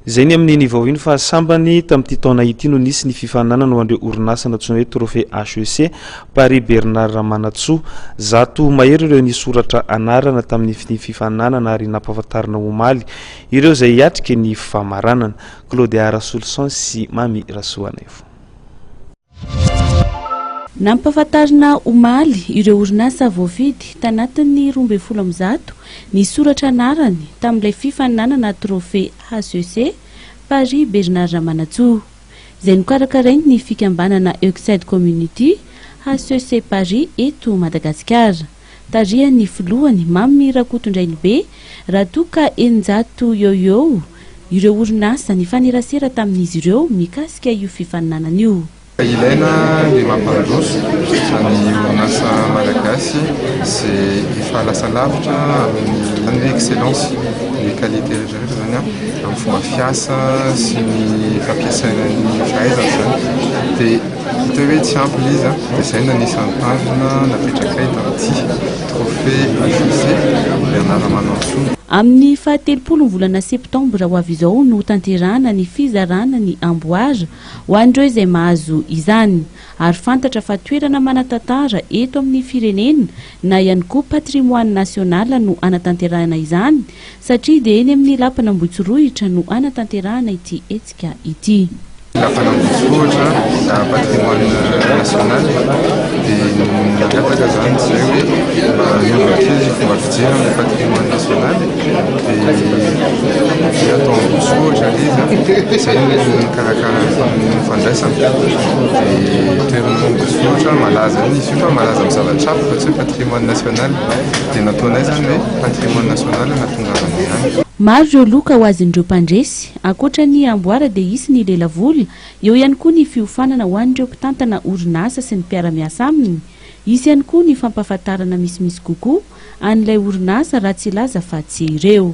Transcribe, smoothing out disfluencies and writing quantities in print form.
Izay ny amin'ny vaoviny fa Sambany tamin'ity taona ity no nisy ny fifaninanana ho an'ireo orinasa nantsoina hoe Trophée HEC Paris Bernard Ramanatsoa zato mahery ireo nisoratra anarana tamin'ny fifaninanana ary nampahafantarina omaly ireo izay hiatrika ny famaranana. Claudia Rasolson sy Mami Rasoanefo. Nampahafantarina omaly ireo orinasa voafidy tanatin'ny 12 ny soratra anarany tamin'ilay fifaninanana Trophée HEC Paris Bernard Ramanatsoa izay nokarakarainy ny fikambanana Exide Community HEC Paris eto Madagasikara. Tarihan'ny filohany Mamy Rakotondrainy be raha toka enjato eo ireo orinasa nifanerasera tamin'izy ireo mikasika io fifaninanana io. Ilaina dia mampandroso ny orinasa malagasy c'est ifahalasa lavitra amin'ny excellence ny qualité rehetrarehetra zany amin'ny fomba fiasa sy ny fampiasana ny fahaizana zany dia hita hoe tsy ampy izy dia izay na nisy antanjona napetrakay tamin'ity Trophée HEC Bernard Ramanatsoa. Amin'ny fahatelopolo volana septambra ho avy izao no tanterahana ny fizarana ny amboara ho an'ireo izay mahazo izany ary fantatra fa toerana manatantara eto amin'ny firenena na ihany koa patrimoine national no anatanterahana izany satria dia eny amin'ny lapan'Ambohitsorohitra no anatanterahana ity hetsika ity. Lapan'Ambohitsorohitra patrimoine national dia hiatrika zany zay hoe miondrakely fomba fijerana ny patrimoine national dia atao Ambohitsorohitra izy izay ny karakara fandraisana dia toerana Ambohitsorohitra malaza izy io fa malaza amin'ny zavatra hafa fa tsy hoe patrimoine national dia nataonay zany hoe patrimoine national natongavana ihany. Maro ireo loka ho azin'ireo mpandresy ankoatra ny amboara dia isy ny lelavoly eo ihany koa ny fiofanana ho an'ireo mpitantana orinasa sy ny mpiara-miasa aminy. Isy ihany koa ny fampahafantarana misimisy kokoa an'ilay orinasa raha tsy laza fa tsy ireo.